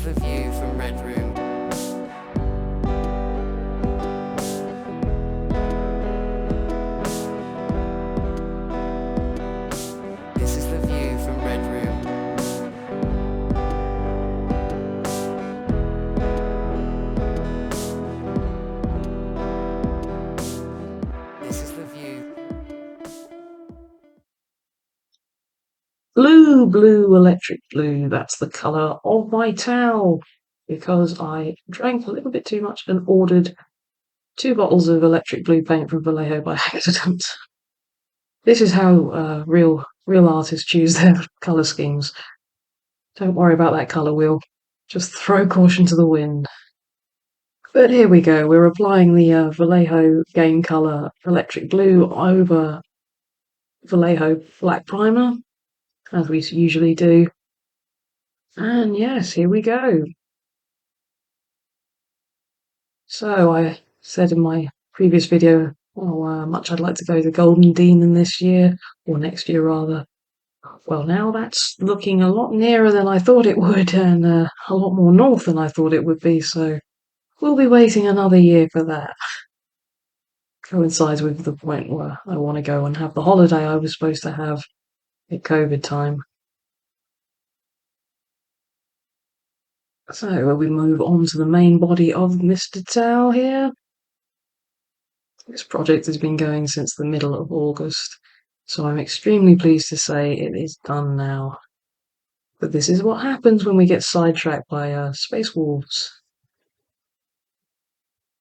is the view from Red Room. This is the view from Red Room. This is the view. Blue, blue, electric blue. That's the colour of my towel because I drank a little bit too much and ordered 2 bottles of electric blue paint from Vallejo by accident. This is how real artists choose their colour schemes. Don't worry about that colour wheel. Just throw caution to the wind. But here we go. We're applying the Vallejo Game Colour Electric Blue over Vallejo Black Primer, as we usually do. And yes, here we go. So I said in my previous video how much I'd like to go to Golden Demon this year, or next year rather. Well, now that's looking a lot nearer than I thought it would, and a lot more north than I thought it would be, so we'll be waiting another year for that. Coincides with the point where I want to go and have the holiday I was supposed to have at COVID time. So we move on to the main body of Mr. Tao here. This project has been going since the middle of August, so I'm extremely pleased to say it is done now. But this is what happens when we get sidetracked by Space Wolves.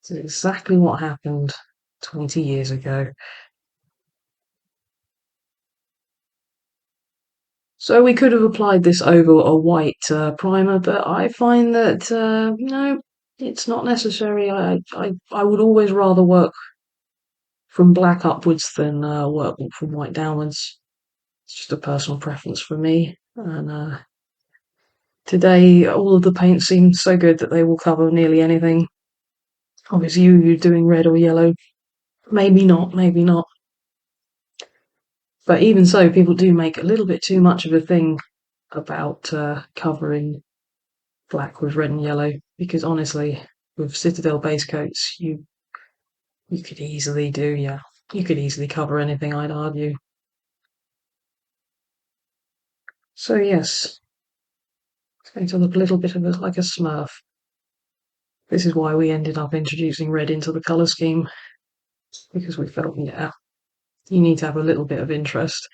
This is exactly what happened 20 years ago. So we could have applied this over a white primer, but I find that no, it's not necessary. I would always rather work from black upwards than work from white downwards. It's just a personal preference for me. And today, all of the paints seem so good that they will cover nearly anything. Obviously, you're doing red or yellow. Maybe not, maybe not. But even so, people do make a little bit too much of a thing about covering black with red and yellow, because honestly, with Citadel base coats, you could easily you could easily cover anything, I'd argue. So yes, it's going to look a little bit of like a smurf. This is why we ended up introducing red into the colour scheme, because we felt, yeah, you need to have a little bit of interest.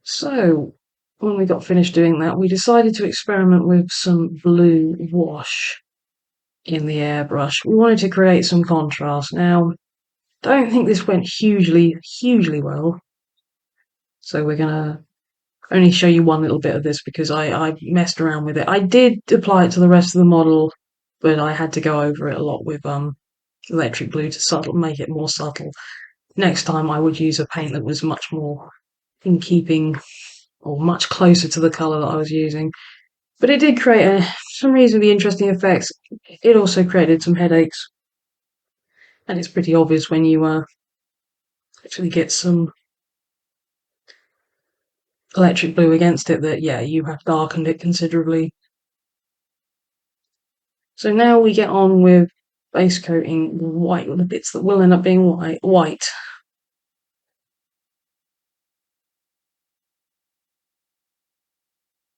So when we got finished doing that, we decided to experiment with some blue wash in the airbrush. We wanted to create some contrast. Now, don't think this went hugely well. So we're gonna only show you one little bit of this because I messed around with it. I did apply it to the rest of the model, but I had to go over it a lot with electric blue to make it more subtle. Next time I would use a paint that was much more in keeping or much closer to the colour that I was using. But it did create some reasonably interesting effects. It also created some headaches. And it's pretty obvious when you actually get some electric blue against it that, yeah, you have darkened it considerably. So now we get on with base coating white, the bits that will end up being white.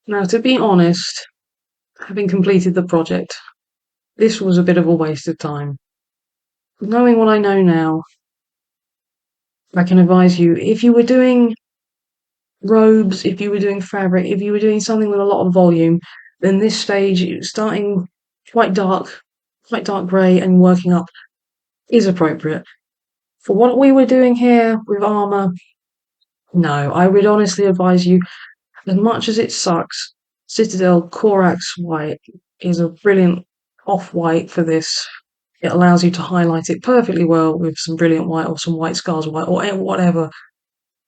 Now, to be honest, having completed the project, this was a bit of a waste of time. Knowing what I know now, I can advise you, if you were doing robes, if you were doing fabric, if you were doing something with a lot of volume, then this stage, starting quite dark grey and working up is appropriate. For what we were doing here with armour, no, I would honestly advise you, as much as it sucks, Citadel Corax White is a brilliant off-white for this. It allows you to highlight it perfectly well with some brilliant white or some white scars white or whatever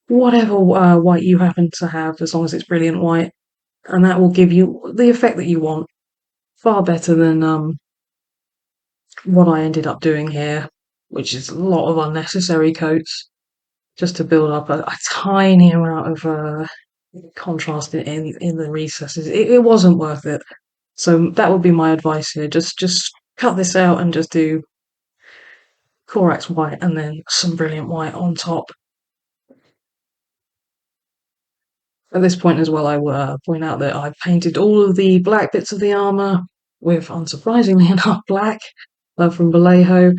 white you happen to have, as long as it's brilliant white. And that will give you the effect that you want. Far better than what I ended up doing here, which is a lot of unnecessary coats, just to build up a tiny amount of contrast in the recesses. It wasn't worth it. So that would be my advice here. Just cut this out and just do Corax white and then some brilliant white on top. At this point as well, I will point out that I've painted all of the black bits of the armour with, unsurprisingly enough, black from Vallejo.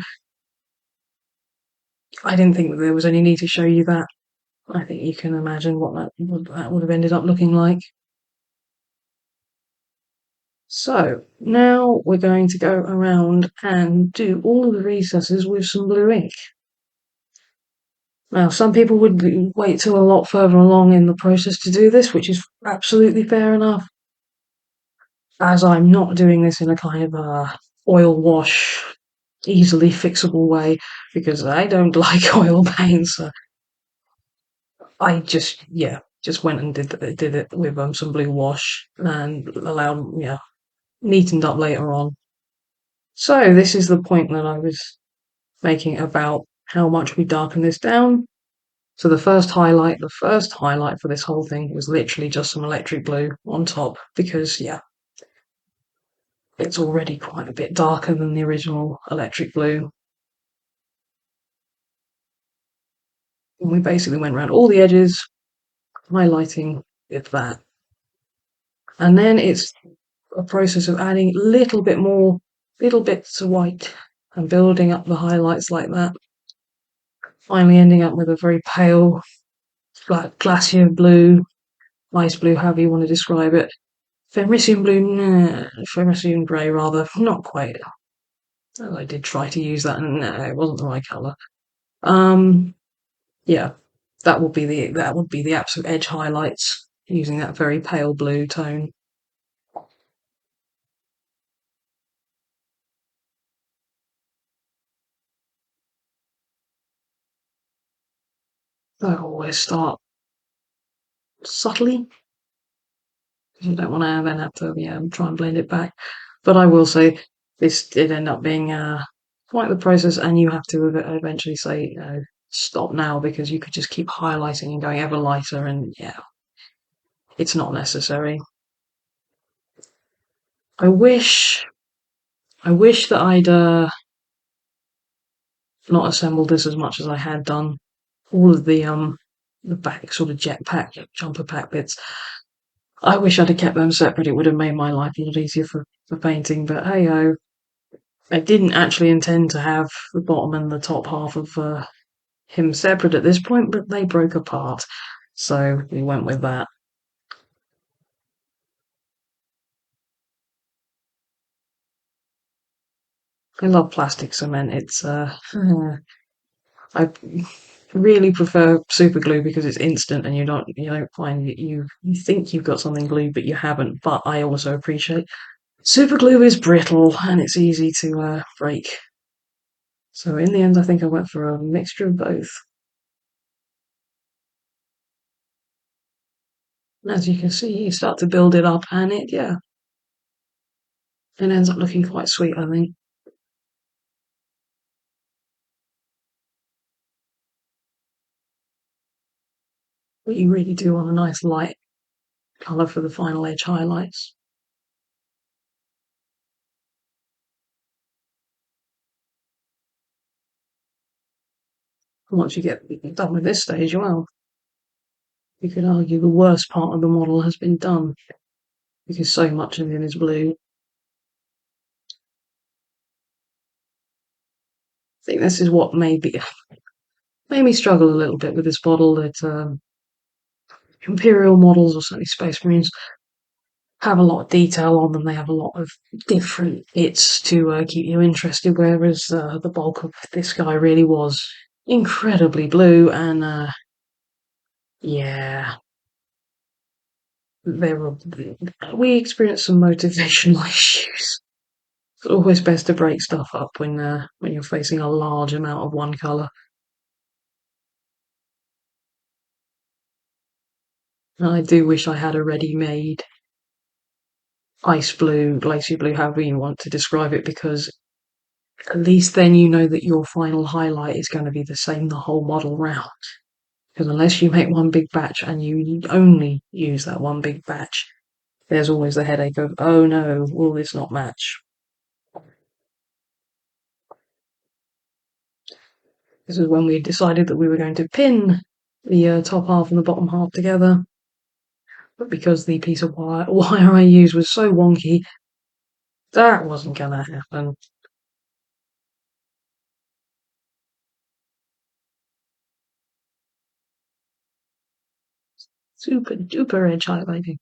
I didn't think that there was any need to show you that. I think you can imagine what that would have ended up looking like. So now we're going to go around and do all of the recesses with some blue ink. Now, some people would wait till a lot further along in the process to do this, which is absolutely fair enough. As I'm not doing this in a kind of a oil wash, easily fixable way, because I don't like oil paints. I just went and did it with some blue wash and allowed neatened up later on. So this is the point that I was making about how much we darken this down. So the first highlight for this whole thing was literally just some electric blue on top because it's already quite a bit darker than the original electric blue. And we basically went around all the edges, highlighting with that. And then it's a process of adding little bits of white and building up the highlights like that. Finally ending up with a very pale, glacier blue, ice blue, however you want to describe it. Fenrisian blue, Fenrisian grey rather, not quite. I did try to use that and no, it wasn't the right colour. Yeah, that would be the absolute edge highlights using that very pale blue tone. I always start subtly because you don't want to then have to try and blend it back. But I will say this did end up being quite the process, and you have to eventually say stop now because you could just keep highlighting and going ever lighter, and it's not necessary. I wish that I'd not assembled this as much as I had done. All of the back sort of jetpack, jumper pack bits. I wish I'd have kept them separate. It would have made my life a lot easier for painting. But hey ho, I didn't actually intend to have the bottom and the top half of him separate at this point, but they broke apart, so we went with that. I love plastic cement. It's I really prefer super glue because it's instant and you don't find that you think you've got something glued but you haven't. But I also appreciate super glue is brittle and it's easy to break. So in the end, I think I went for a mixture of both. And as you can see, you start to build it up and it ends up looking quite sweet, I think. But you really do want a nice light colour for the final edge highlights. And once you get done with this stage, well, you could argue the worst part of the model has been done because so much of it is blue. I think this is what made me struggle a little bit with this model that Imperial models or certainly Space Marines have a lot of detail on them. They have a lot of different bits to keep you interested, whereas the bulk of this guy really was incredibly blue and yeah, we experienced some motivational issues. It's always best to break stuff up when you're facing a large amount of one colour. And I do wish I had a ready-made ice blue, glacier blue, however you want to describe it, because at least then you know that your final highlight is going to be the same the whole model round. Because unless you make one big batch and you only use that one big batch, there's always the headache of, oh no, will this not match? This is when we decided that we were going to pin the top half and the bottom half together. But because the piece of wire I used was so wonky, that wasn't going to happen. Super duper edge highlighting.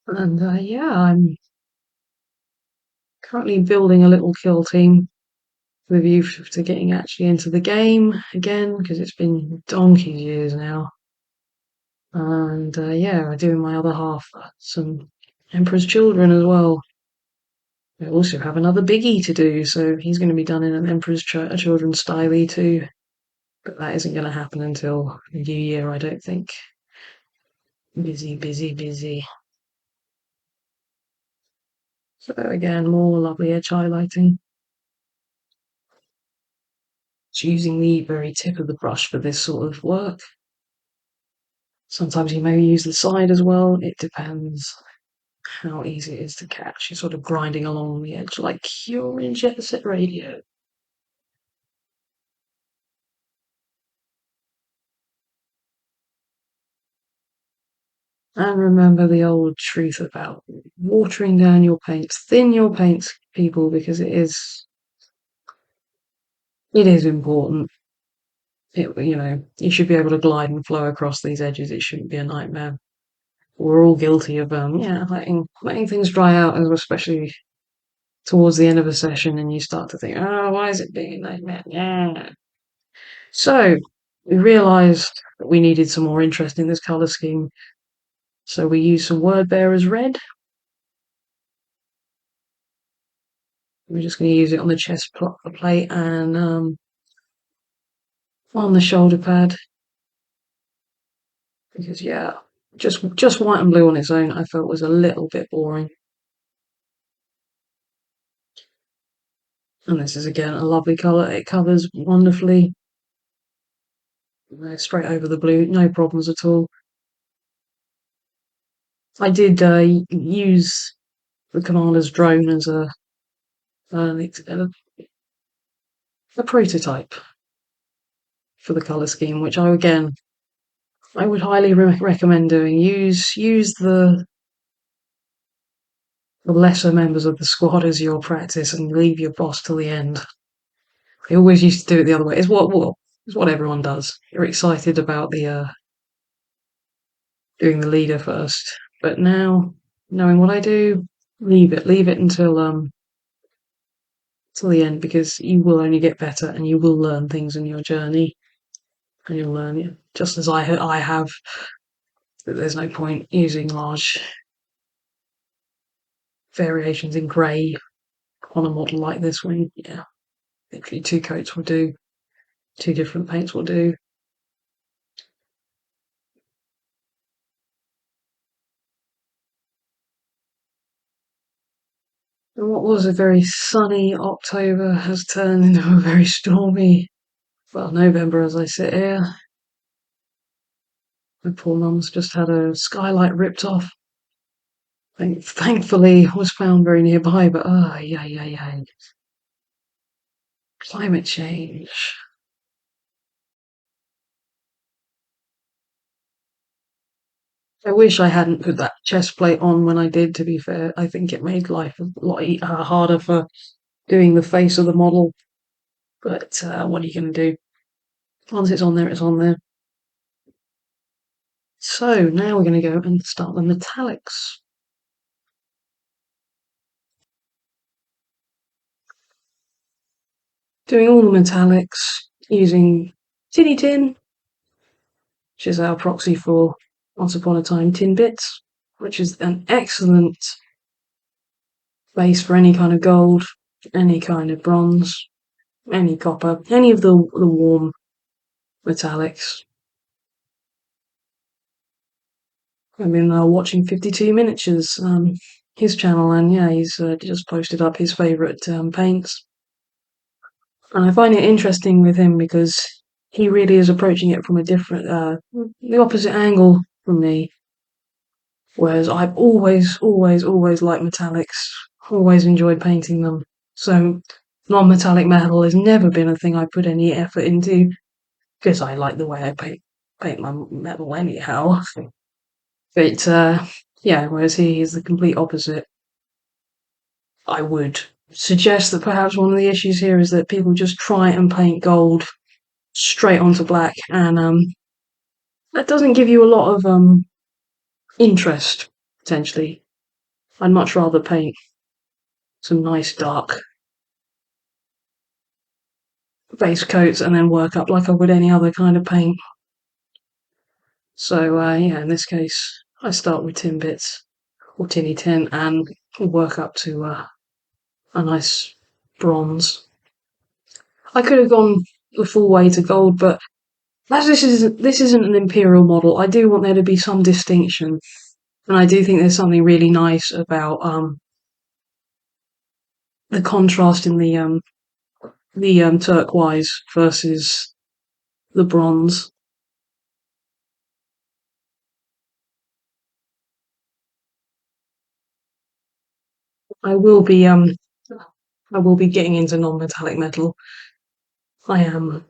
And yeah, I'm currently building a little kill team with a view to getting actually into the game again, because it's been donkey's years now. And yeah, doing my other half, some Emperor's Children as well. I also have another biggie to do, so he's going to be done in an Emperor's Children style too. But that isn't going to happen until the new year, I don't think. Busy, busy, busy. So again, more lovely edge highlighting. Just using the very tip of the brush for this sort of work. Sometimes you may use the side as well. It depends how easy it is to catch. You're sort of grinding along the edge like you're in Jet Set Radio. And remember the old truth about watering down your paints. Thin your paints, people, because it is important. You should be able to glide and flow across these edges. It shouldn't be a nightmare. We're all guilty of letting things dry out, especially towards the end of a session, and you start to think, oh, why is it being a nightmare? Yeah. So we realised that we needed some more interest in this colour scheme. So we used some Word Bearers Red. We're just going to use it on the chest plate and on the shoulder pad. Because yeah, just white and blue on its own I felt was a little bit boring. And this is again a lovely colour. It covers wonderfully. Straight over the blue, no problems at all. I did use the Commander's drone as a prototype for the colour scheme, which I would highly recommend doing. Use the lesser members of the squad as your practice and leave your boss till the end. I always used to do it the other way. It's what everyone does. You're excited about the doing the leader first, but now knowing what I do, leave it until the end, because you will only get better and you will learn things in your journey, and you'll learn just as I have that there's no point using large variations in grey on a model like this when literally 2 coats will do, 2 different paints will do. And what was a very sunny October has turned into a very stormy, November as I sit here. My poor mum's just had a skylight ripped off. Thankfully, was found very nearby, but climate change. I wish I hadn't put that chest plate on when I did, to be fair. I think it made life a lot harder for doing the face of the model. But what are you going to do? Once it's on there, it's on there. So now we're going to go and start the metallics. Doing all the metallics using Tinny Tin, which is our proxy for Once Upon a Time Tin Bits, which is an excellent base for any kind of gold, any kind of bronze, any copper, any of the warm metallics. I've been watching 52 Miniatures his channel, and yeah, he's just posted up his favourite paints. And I find it interesting with him because he really is approaching it from a different, the opposite angle from me. Whereas I've always liked metallics, always enjoyed painting them. So non-metallic metal has never been a thing I put any effort into because I like the way I paint my metal anyhow. But yeah, whereas he is the complete opposite. I would suggest that perhaps one of the issues here is that people just try and paint gold straight onto black, and that doesn't give you a lot of interest potentially. I'd much rather paint some nice dark base coats and then work up like I would any other kind of paint. So yeah, in this case, I start with tin bits or tinny tin and work up to a nice bronze. I could have gone the full way to gold, but as this isn't an imperial model, I do want there to be some distinction, and I do think there's something really nice about the contrast in the turquoise versus the bronze. I will be I will be getting into non-metallic metal. I am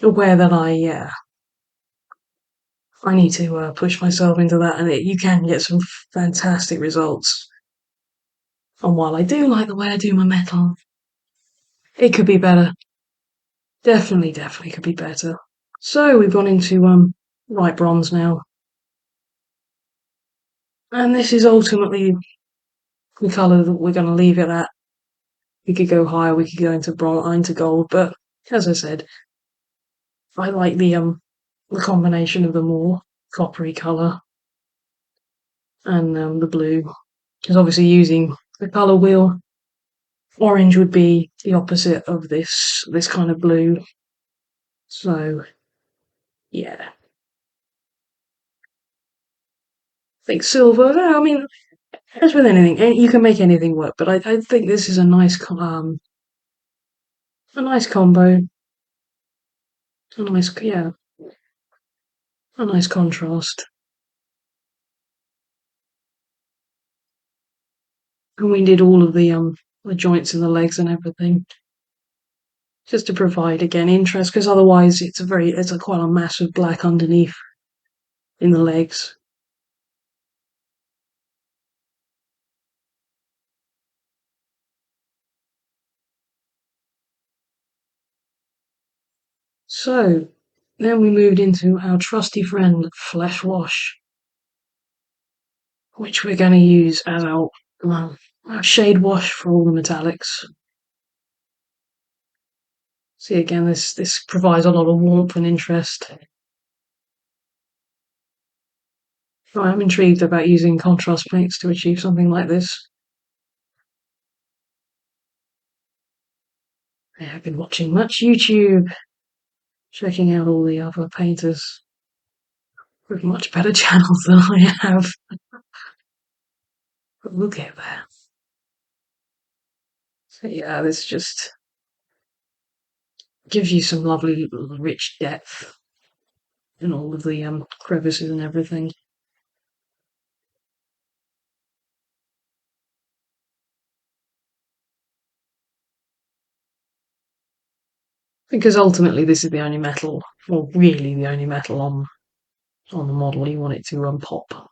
aware that I need to push myself into that, and you can get some fantastic results. And while I do like the way I do my metal, it could be better. Definitely could be better. So we've gone into light bronze now, and this is ultimately the colour that we're going to leave it at. We could go higher, we could go into bronze, into gold, but as I said, I like the combination of the more coppery colour and the blue. Because obviously using the colour wheel, orange would be the opposite of this kind of blue. So yeah, I think silver. I mean, as with anything, you can make anything work. But I think this is a nice combo, a nice yeah, a nice contrast. And we did all of the joints in the legs and everything, just to provide again interest, because otherwise it's a quite a massive black underneath in the legs. So then we moved into our trusty friend Flesh Wash, which we're going to use as our shade wash for all the metallics. See again, this provides a lot of warmth and interest. I'm intrigued about using contrast paints to achieve something like this. I have been watching much YouTube, checking out all the other painters with much better channels than I have. But we'll get there. So yeah, this just gives you some lovely rich depth in all of the crevices and everything. Because ultimately this is the only metal, or really the only metal on the model you want it to pop.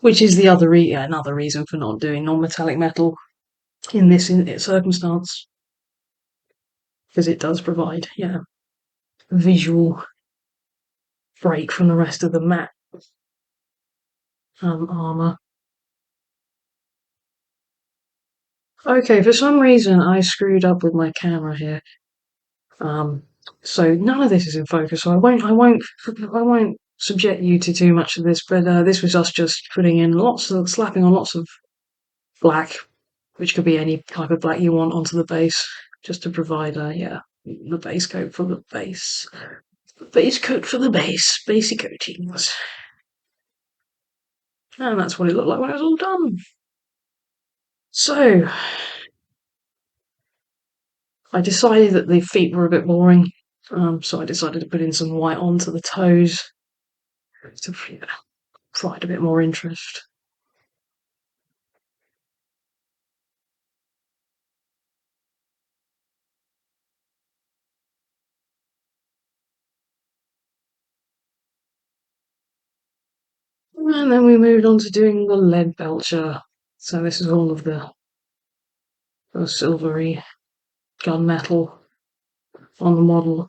Which is the another reason for not doing non-metallic metal in this circumstance, because it does provide a visual break from the rest of the matte armor. Okay, for some reason I screwed up with my camera here. So none of this is in focus, so I won't subject you to too much of this. But this was us just putting in slapping on lots of black, which could be any type of black you want, onto the base, just to provide the base coat for the base. Base coat for the base, basic coatings. And that's what it looked like when it was all done. So I decided that the feet were a bit boring, so I decided to put in some white onto the toes to provide a bit more interest. And then we moved on to doing the lead belcher. So this is all of the silvery gunmetal on the model,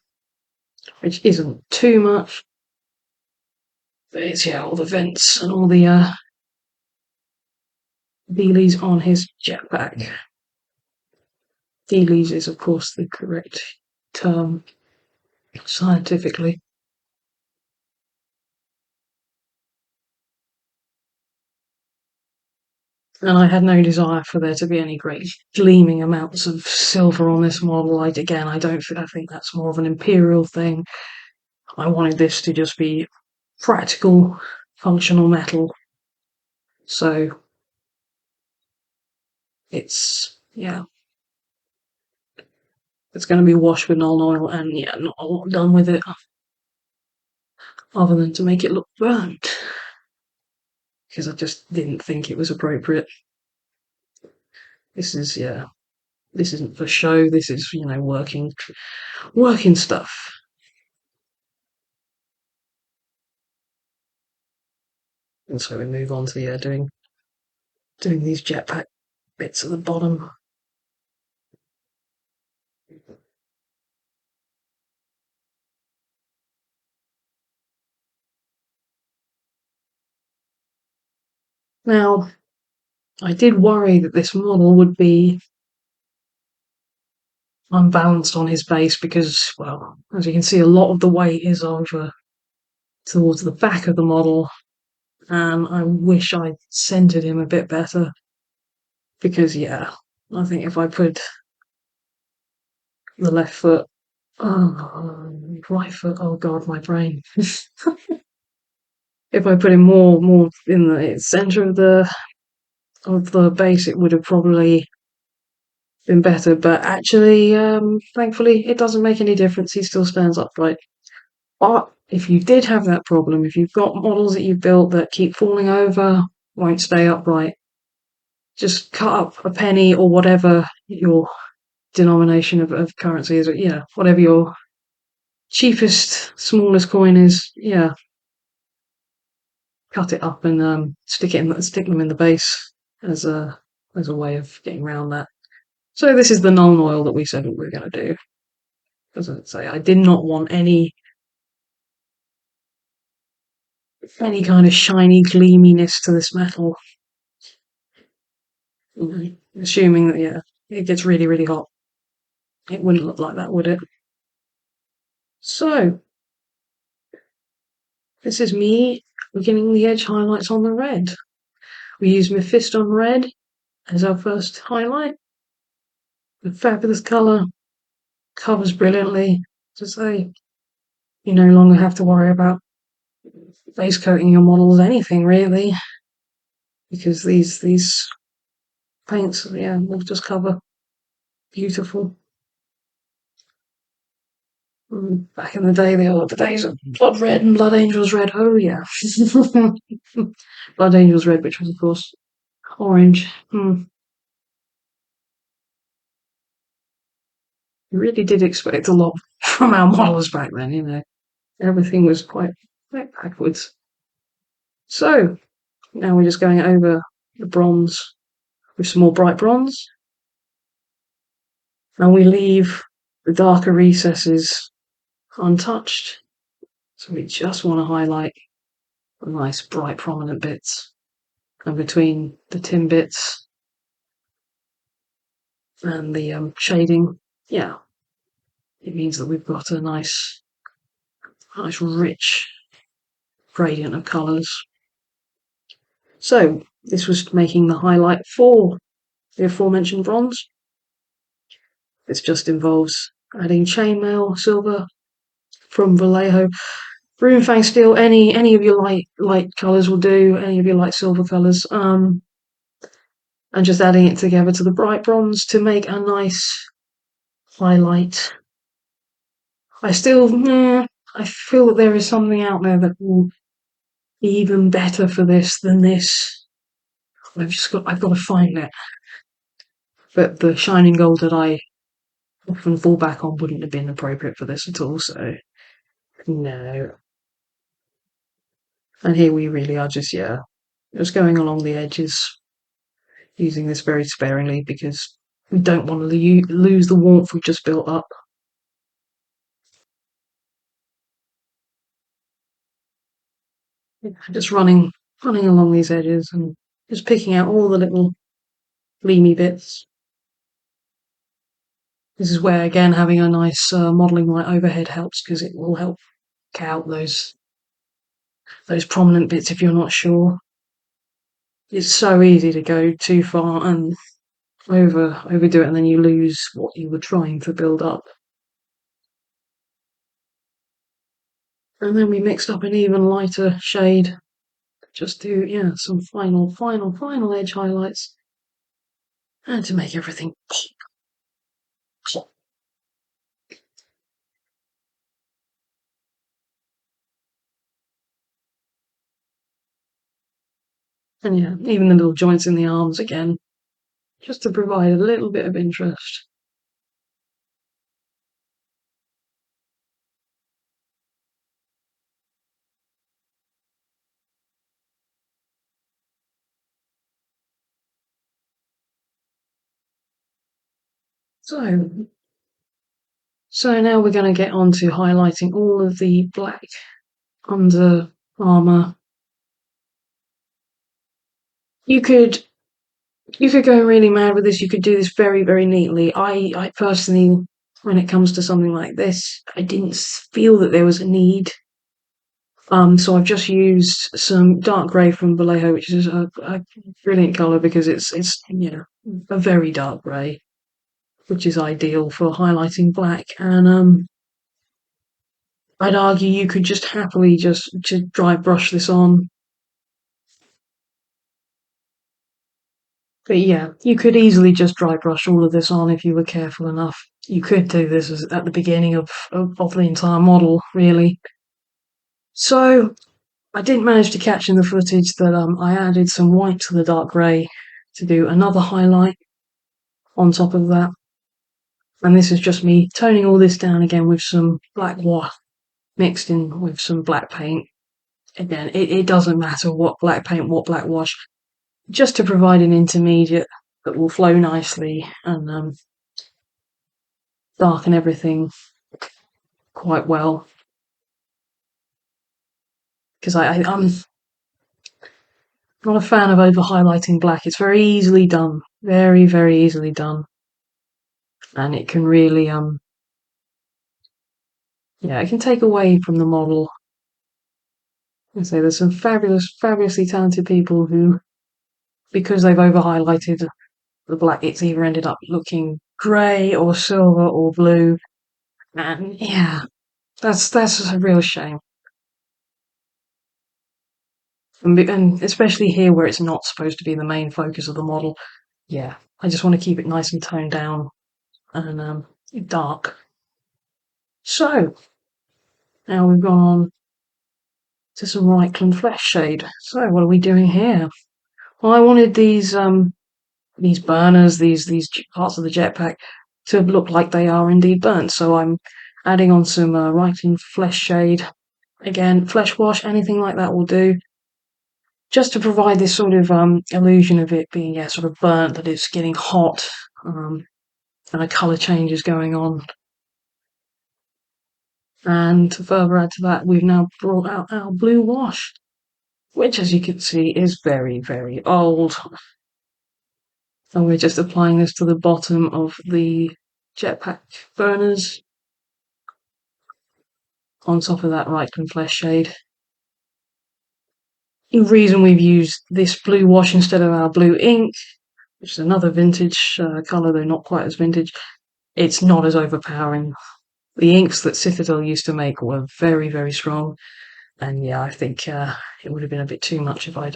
which isn't too much, but it's all the vents and all the dealies on his jetpack. Dealies is, of course, the correct term scientifically. And I had no desire for there to be any great gleaming amounts of silver on this model. I think that's more of an Imperial thing. I wanted this to just be practical, functional metal. So it's going to be washed with Nuln Oil, and not a lot done with it other than to make it look burnt, because I just didn't think it was appropriate. This isn't for show. This is working stuff. And so we move on to doing these jetpack bits at the bottom. Now, I did worry that this model would be unbalanced on his base because, well, as you can see, a lot of the weight is over towards the back of the model, and I wish I'd centered him a bit better because, I think if I put the left foot, right foot, oh god, my brain. If I put him more in the center of the base, it would have probably been better. But actually, thankfully, it doesn't make any difference. He still stands upright. But if you did have that problem, if you've got models that you've built that keep falling over, won't stay upright, just cut up a penny or whatever your denomination of currency is, whatever your cheapest, smallest coin is, cut it up and stick them in the base as a way of getting around that. So this is the Nuln Oil that we said we were going to do. As I say, I did not want any kind of shiny gleaminess to this metal. Assuming that it gets really, really hot, it wouldn't look like that, would it? So this is me beginning the edge highlights on the red. We use Mephiston Red as our first highlight. A fabulous colour, covers brilliantly. To say, you no longer have to worry about base coating your models anything really, because these paints, will just cover beautiful. Back in the day, the days of Blood Red and Blood Angels Red. Oh yeah, Blood Angels Red, which was of course orange. You really did expect a lot from our models back then. Everything was quite backwards. So now we're just going over the bronze with some more bright bronze, and we leave the darker recesses untouched. So we just want to highlight the nice bright prominent bits, and between the tin bits and the shading, it means that we've got a nice rich gradient of colours. So this was making the highlight for the aforementioned bronze. This just involves adding chainmail silver from Vallejo, Runefang steel, any of your light colours will do, any of your light silver colours. And and just adding it together to the bright bronze to make a nice highlight. I feel that there is something out there that will be even better for this than this. I've got to find it. But the shining gold that I often fall back on wouldn't have been appropriate for this at all, so no. And here we really are just going along the edges, using this very sparingly because we don't want to lose the warmth we've just built up. Just running along these edges and just picking out all the little gleamy bits. This is where, again, having a nice modelling light overhead helps because it will help out those prominent bits if you're not sure. It's so easy to go too far and overdo it, and then you lose what you were trying to build up. And then we mixed up an even lighter shade, just do some final edge highlights, and to make everything pop. And yeah, even the little joints in the arms again, just to provide a little bit of interest. So now we're going to get on to highlighting all of the black under armour. You could go really mad with this. You could do this very, very neatly. I personally, when it comes to something like this, I didn't feel that there was a need. So I've just used some dark grey from Vallejo, which is a brilliant colour because it's a very dark grey, which is ideal for highlighting black. And I'd argue you could just happily just dry brush this on. But yeah, you could easily just dry brush all of this on if you were careful enough. You could do this at the beginning of the entire model, really. So I didn't manage to catch in the footage that I added some white to the dark grey to do another highlight on top of that. And this is just me toning all this down again with some black wash mixed in with some black paint. Again, it doesn't matter what black paint, what black wash, just to provide an intermediate that will flow nicely and darken everything quite well. Because I'm not a fan of over highlighting black. It's very easily done, very, very easily done, and it can really it can take away from the model. And so there's some fabulously talented people who, because they've over highlighted the black, it's either ended up looking grey or silver or blue, and yeah, that's a real shame. And especially here where it's not supposed to be the main focus of the model. Yeah, I just want to keep it nice and toned down and dark. So now we've gone on to some Reikland Flesh shade. So what are we doing here? Well, I wanted these burners, these parts of the jetpack to look like they are indeed burnt. So I'm adding on some Reikland Flesh shade. Again, flesh wash, anything like that will do. Just to provide this sort of illusion of it being sort of burnt, that it's getting hot, and a colour change is going on. And to further add to that, we've now brought out our blue wash, which, as you can see, is very, very old. And we're just applying this to the bottom of the jetpack burners on top of that Reikland Flesh shade. The reason we've used this blue wash instead of our blue ink, which is another vintage colour, though not quite as vintage, it's not as overpowering. The inks that Citadel used to make were very, very strong, and yeah, I think it would have been a bit too much if I'd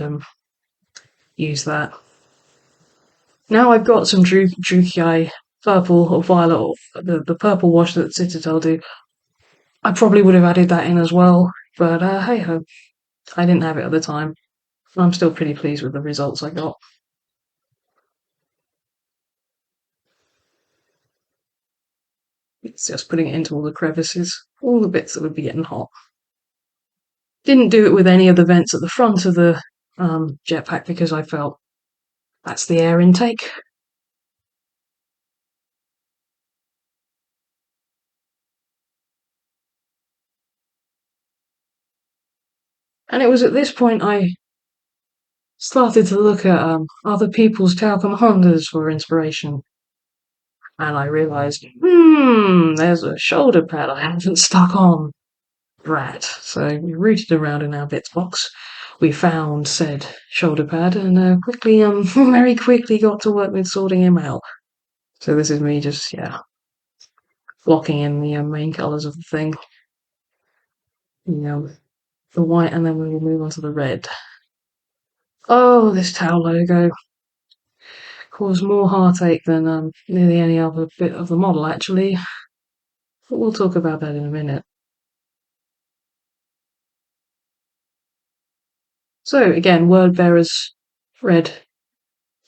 used that. Now I've got some Drukai purple or violet, or the purple wash that Citadel do. I probably would have added that in as well, but hey ho, I didn't have it at the time. I'm still pretty pleased with the results I got. It's just putting it into all the crevices, all the bits that would be getting hot. Didn't do it with any of the vents at the front of the jetpack because I felt that's the air intake. And it was at this point I started to look at other people's Tau commanders for inspiration. And I realised, there's a shoulder pad I haven't stuck on. Rat. So we rooted around in our bits box. We found said shoulder pad and quickly, very quickly got to work with sorting him out. So this is me just, blocking in the main colours of the thing. The white, and then we will move on to the red. Oh, this Tau logo caused more heartache than nearly any other bit of the model, actually. But we'll talk about that in a minute. So, again, word bearers, red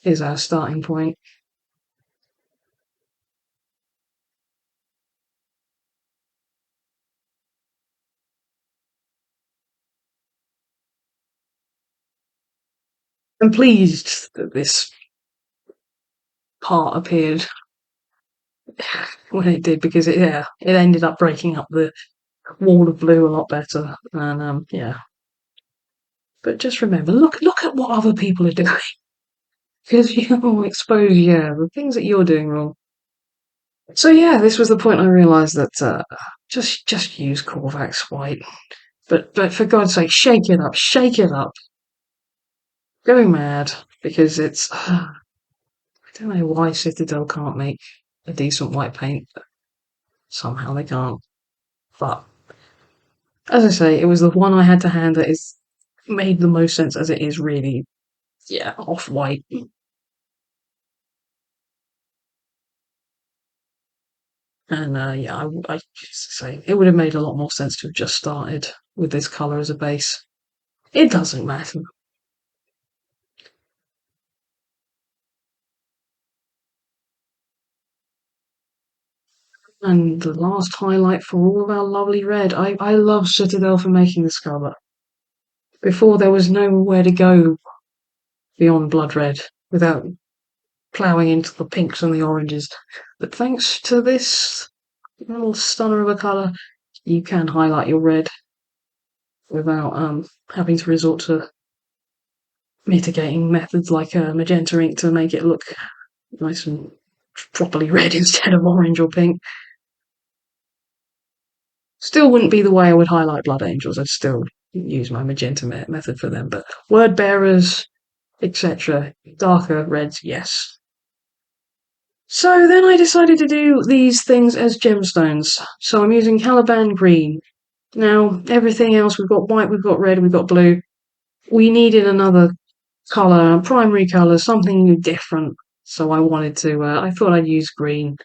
is our starting point. I'm pleased that this part appeared when it did because it ended up breaking up the wall of blue a lot better. And but just remember, look at what other people are doing because you'll expose the things that you're doing wrong. So this was the point I realised that just use Corvax white, but for God's sake, shake it up, go mad because it's. I don't know why Citadel can't make a decent white paint. But somehow they can't. But as I say, it was the one I had to hand that is made the most sense as it is really, off white. And I say it would have made a lot more sense to have just started with this colour as a base. It doesn't matter. And the last highlight for all of our lovely red. I love Citadel for making this colour. Before there was nowhere to go beyond blood red without ploughing into the pinks and the oranges. But thanks to this little stunner of a colour, you can highlight your red without having to resort to mitigating methods like magenta ink to make it look nice and properly red instead of orange or pink. Still wouldn't be the way I would highlight Blood Angels. I'd still use my magenta method for them. But word bearers, etc., darker reds, yes. So then I decided to do these things as gemstones. So I'm using Caliban green. Now, everything else, we've got white, we've got red, we've got blue. We needed another colour, a primary colour, something different. So I thought I'd use green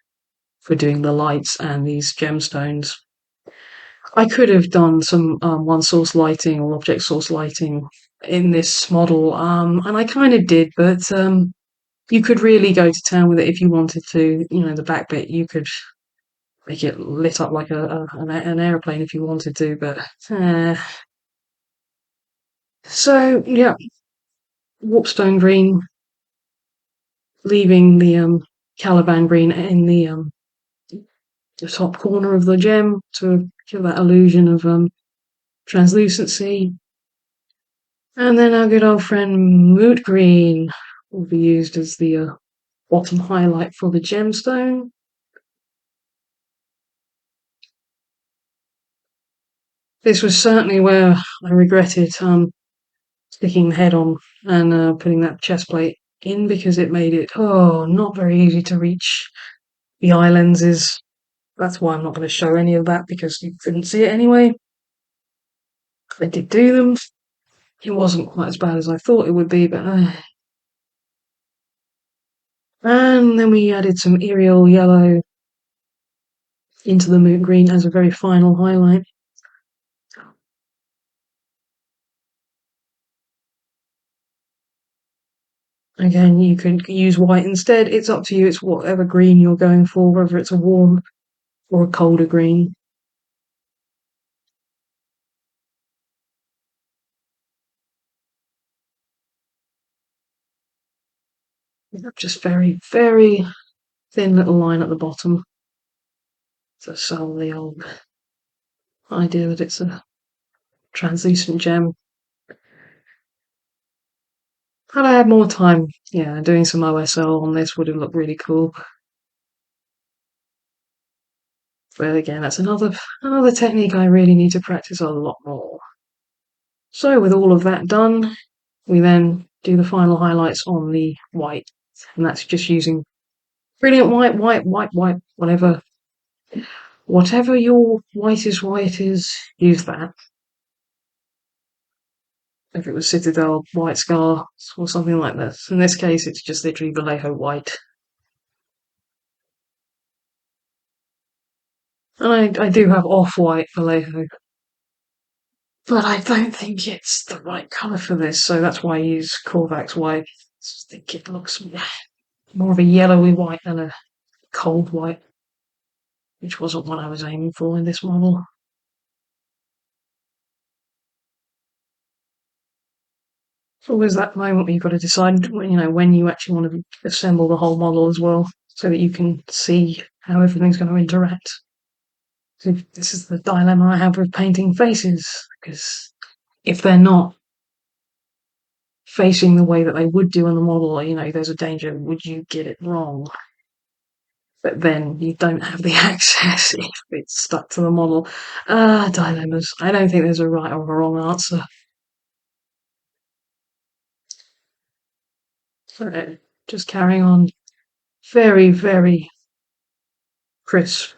for doing the lights and these gemstones. I could have done some one source lighting or object source lighting in this model, and I kind of did, but you could really go to town with it if you wanted to. The back bit, you could make it lit up like an airplane if you wanted to, but so warpstone green, leaving the Caliban green in the top corner of the gem to give that illusion of translucency. And then our good old friend Moot Green will be used as the bottom highlight for the gemstone. This was certainly where I regretted sticking the head on and putting that chest plate in because it made it not very easy to reach the eye lenses. That's why I'm not going to show any of that because you couldn't see it anyway. I did do them. It wasn't quite as bad as I thought it would be, but And then we added some Ariel yellow into the moot green as a very final highlight. Again, you could use white instead. It's up to you. It's whatever green you're going for, whether it's a warm or a colder green. Just very, very thin little line at the bottom to sell the old idea that it's a translucent gem. Had I had more time, yeah, doing some OSL on this would have looked really cool. But again, that's another technique I really need to practice a lot more. So with all of that done, we then do the final highlights on the white, and that's just using brilliant white, whatever your whitest white is, use that. If it was Citadel White Scar or something like this. In this case, it's just literally Vallejo white. And I do have off-white Vallejo, but I don't think it's the right colour for this, so that's why I use Corvax white. I just think it looks more of a yellowy white than a cold white, which wasn't what I was aiming for in this model. It's always that moment where you've got to decide, when you actually want to assemble the whole model as well, so that you can see how everything's going to interact. So this is the dilemma I have with painting faces, because if they're not facing the way that they would do on the model, there's a danger, would you get it wrong? But then you don't have the access if it's stuck to the model. Dilemmas. I don't think there's a right or a wrong answer. So just carrying on. Very, very crisp.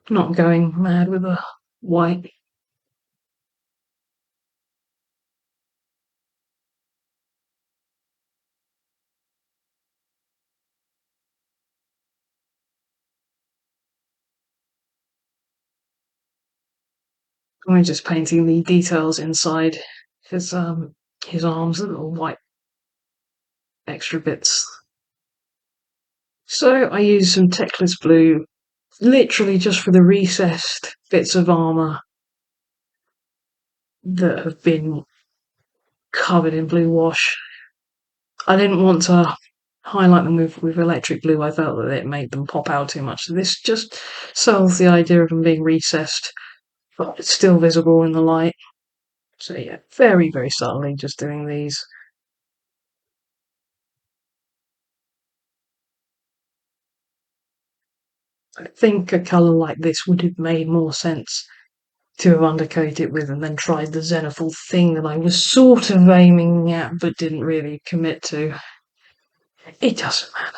Not going mad with the white. I'm just painting the details inside his arms, the little white extra bits. So I use some Teclis blue, literally just for the recessed bits of armour that have been covered in blue wash. I didn't want to highlight them with electric blue. I felt that it made them pop out too much. So this just sells the idea of them being recessed, but it's still visible in the light. So yeah, very, very subtly just doing these. I think a colour like this would have made more sense to have undercoated with and then tried the Zenithal thing that I was sort of aiming at but didn't really commit to. It doesn't matter.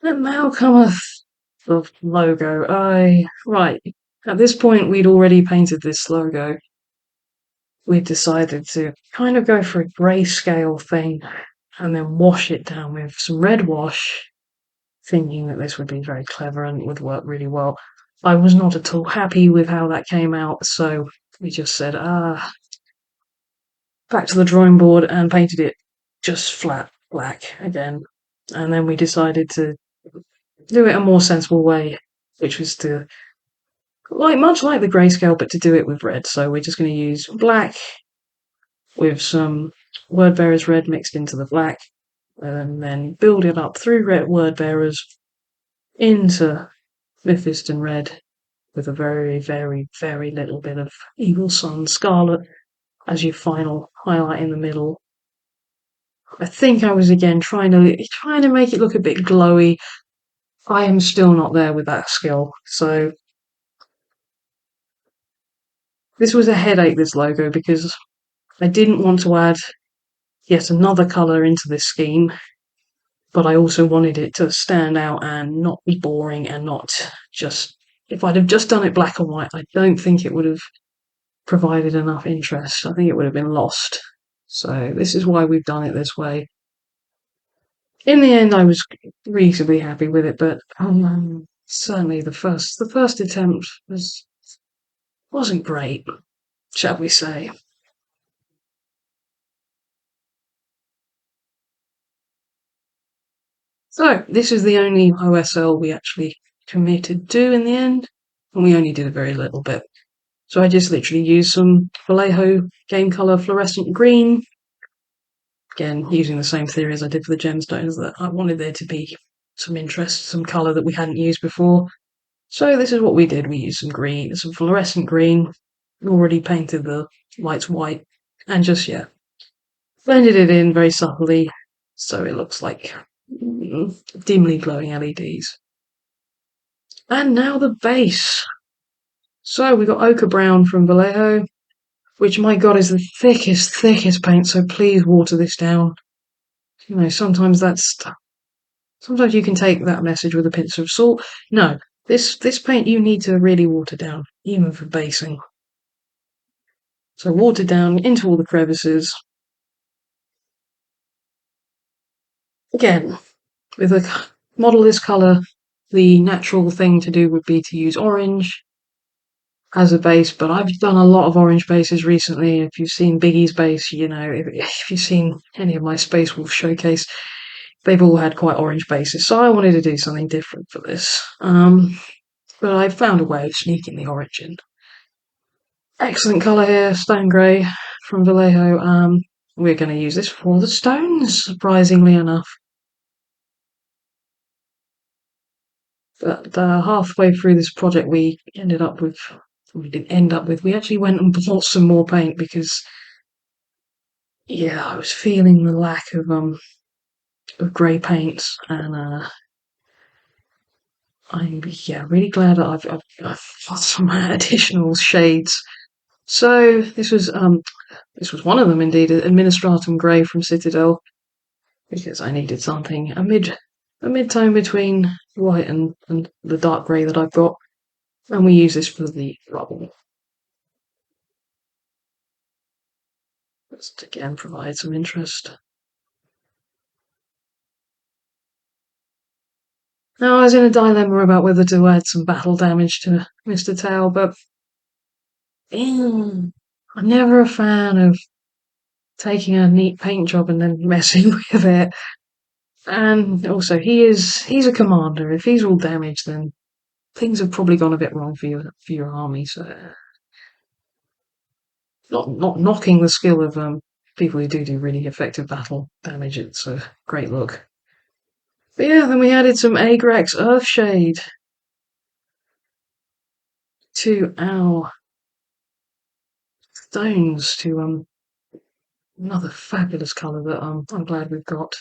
And now cometh the logo. Right. At this point, we'd already painted this logo. We decided to kind of go for a grayscale thing and then wash it down with some red wash, thinking that this would be very clever and would work really well. I was not at all happy with how that came out, so we just said, back to the drawing board and painted it just flat black again. And then we decided to do it a more sensible way, which was to, much like the grayscale, but to do it with red. So we're just going to use black with some word bearers red mixed into the black, and then build it up through red word bearers into Mephiston red with a very, very, very little bit of Evil Sun Scarlet as your final highlight in the middle. I think I was again trying to make it look a bit glowy. I am still not there with that skill, so This was a headache, this logo, because I didn't want to add yet another colour into this scheme, but I also wanted it to stand out and not be boring and not just. If I'd have just done it black and white, I don't think it would have provided enough interest. I think it would have been lost. So this is why we've done it this way. In the end, I was reasonably happy with it, but certainly the first attempt wasn't great, shall we say. So this is the only OSL we actually committed to in the end, and we only did a very little bit. So I just literally used some Vallejo Game Color Fluorescent Green. Again, using the same theory as I did for the gemstones, that I wanted there to be some interest, some colour that we hadn't used before. So this is what we did. We used some green, some fluorescent green, already painted the lights white, and just, yeah, blended it in very subtly so it looks like dimly glowing LEDs. And now the base. So we got Ochre Brown from Vallejo, which, my god, is the thickest paint, so please water this down. You know, sometimes you can take that message with a pinch of salt. No, this paint you need to really water down, even for basing. So water down into all the crevices. Again, with a model this colour, the natural thing to do would be to use orange as a base, but I've done a lot of orange bases recently. If you've seen Biggie's base, you know, if you've seen any of my Space Wolf showcase, they've all had quite orange bases, so I wanted to do something different for this. But I found a way of sneaking the orange in. Excellent colour here, stone grey from Vallejo. We're going to use this for the stones, surprisingly enough. But halfway through this project, we didn't end up with, we actually went and bought some more paint because, yeah, I was feeling the lack of grey paints, and I'm, yeah, really glad that I've got some additional shades. So this was one of them indeed, Administratum Grey from Citadel, because I needed something a mid-tone between white and the dark grey that I've got, and we use this for the rubble. Just again provide some interest. Now I was in a dilemma about whether to add some battle damage to Mr. Tail, but I'm never a fan of taking a neat paint job and then messing with it. And also, he's a commander. If he's all damaged, then things have probably gone a bit wrong for your army. So, not knocking the skill of people who do really effective battle damage. It's a great look. But yeah, then we added some Agrax Earthshade to our stones to another fabulous colour that I'm glad we've got.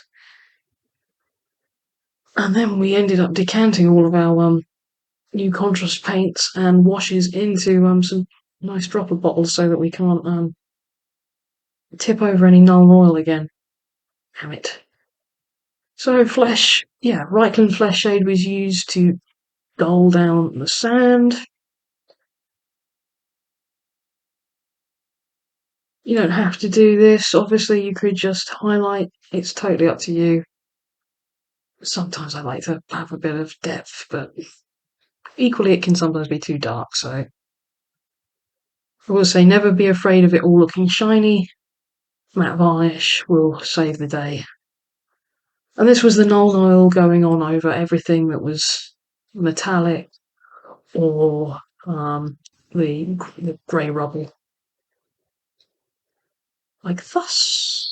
And then we ended up decanting all of our new contrast paints and washes into some nice dropper bottles so that we can't tip over any Nuln Oil again. Damn it. So Reikland Flesh Shade was used to dull down the sand. You don't have to do this. Obviously, you could just highlight. It's totally up to you. Sometimes I like to have a bit of depth, but equally it can sometimes be too dark, so I will say never be afraid of it all looking shiny. Matte varnish will save the day. And this was the Nuln Oil going on over everything that was metallic or the grey rubble. Like thus.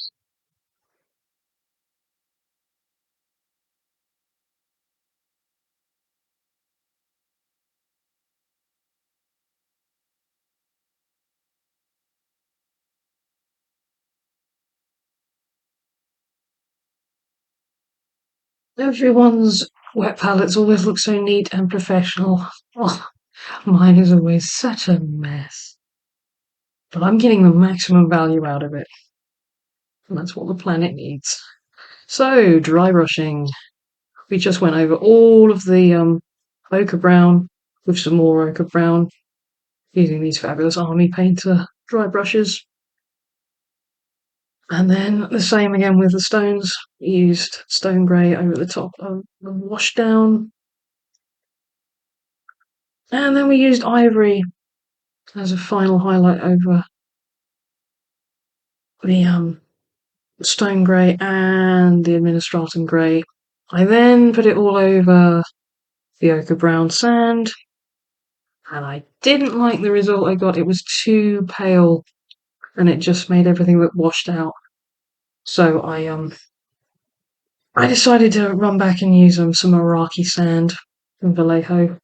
Everyone's wet palettes always look so neat and professional. Oh, mine is always such a mess. but I'm getting the maximum value out of it. And that's what the planet needs. So, dry brushing. We just went over all of the ochre brown with some more ochre brown using these fabulous Army Painter dry brushes. And then the same again with the stones. Used stone grey over the top of the wash down. And then we used ivory as a final highlight over the stone grey and the administratum grey. I then put it all over the ochre brown sand, and I didn't like the result I got. It was too pale, and it just made everything look washed out. So I decided to run back and use some Iraqi sand from Vallejo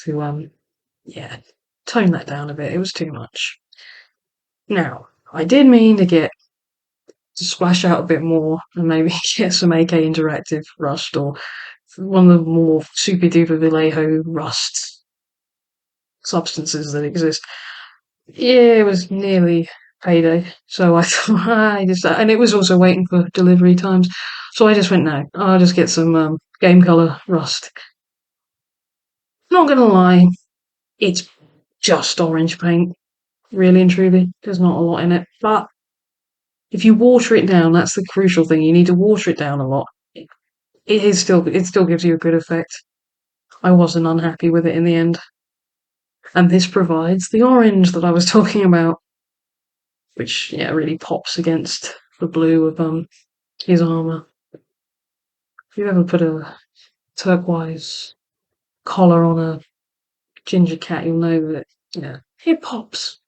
to tone that down a bit. It was too much. Now, I did mean to splash out a bit more and maybe get some AK Interactive rust or one of the more super duper Vallejo rust substances that exist. Yeah, it was nearly payday, so I thought and it was also waiting for delivery times, so I just went, no, I'll just get some game color rust. Not gonna lie, it's just orange paint, really and truly. There's not a lot in it, but if you water it down, that's the crucial thing. You need to water it down a lot. It still gives you a good effect. I wasn't unhappy with it in the end. And this provides the orange that I was talking about, which really pops against the blue of his armour. If you ever put a turquoise collar on a ginger cat, you'll know that it pops.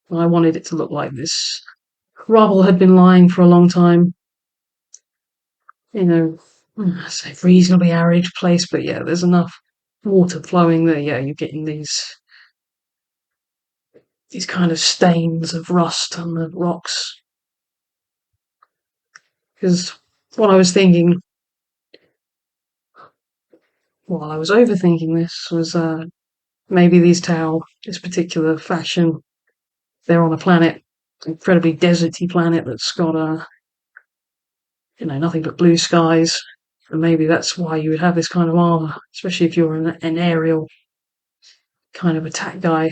And I wanted it to look like this. Rubble had been lying for a long time. It's a reasonably arid place, but there's enough water flowing that you're getting these kind of stains of rust on the rocks. Because what I was thinking while I was overthinking this was maybe these Tau, this particular faction, they're on a planet, incredibly deserty planet that's got nothing but blue skies, and maybe that's why you would have this kind of armor, especially if you're an aerial kind of attack guy.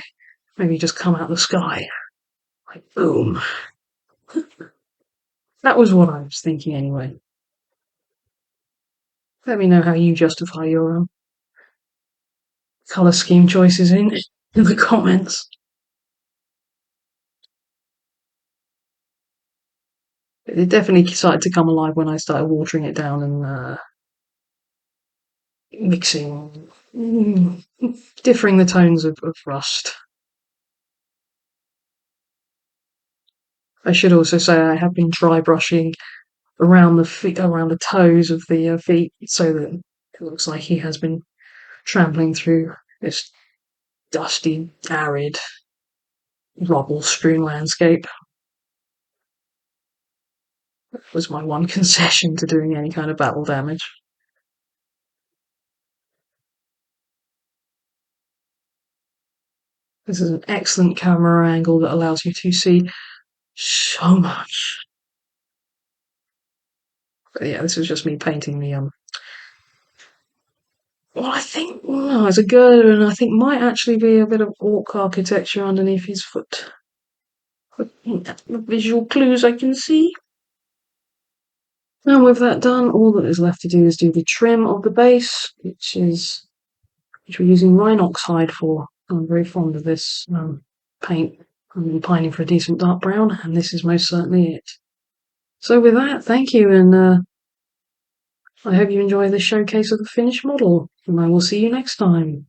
Maybe you just come out of the sky, like boom. That was what I was thinking anyway. Let me know how you justify your colour scheme choices in the comments. It definitely started to come alive when I started watering it down and mixing, differing the tones of rust. I should also say I have been dry brushing around the toes of the feet, so that it looks like he has been trampling through this dusty, arid, rubble-strewn landscape. That was my one concession to doing any kind of battle damage. This is an excellent camera angle that allows you to see so much. But this is just me painting the well, I think it's a girder, and I think might actually be a bit of orc architecture underneath his foot. The visual clues I can see. And with that done, all that is left to do is do the trim of the base, which we're using Rhinox hide for. I'm very fond of this paint. I'm pining for a decent dark brown, and this is most certainly it. So with that, thank you, and I hope you enjoy the showcase of the finished model, and I will see you next time.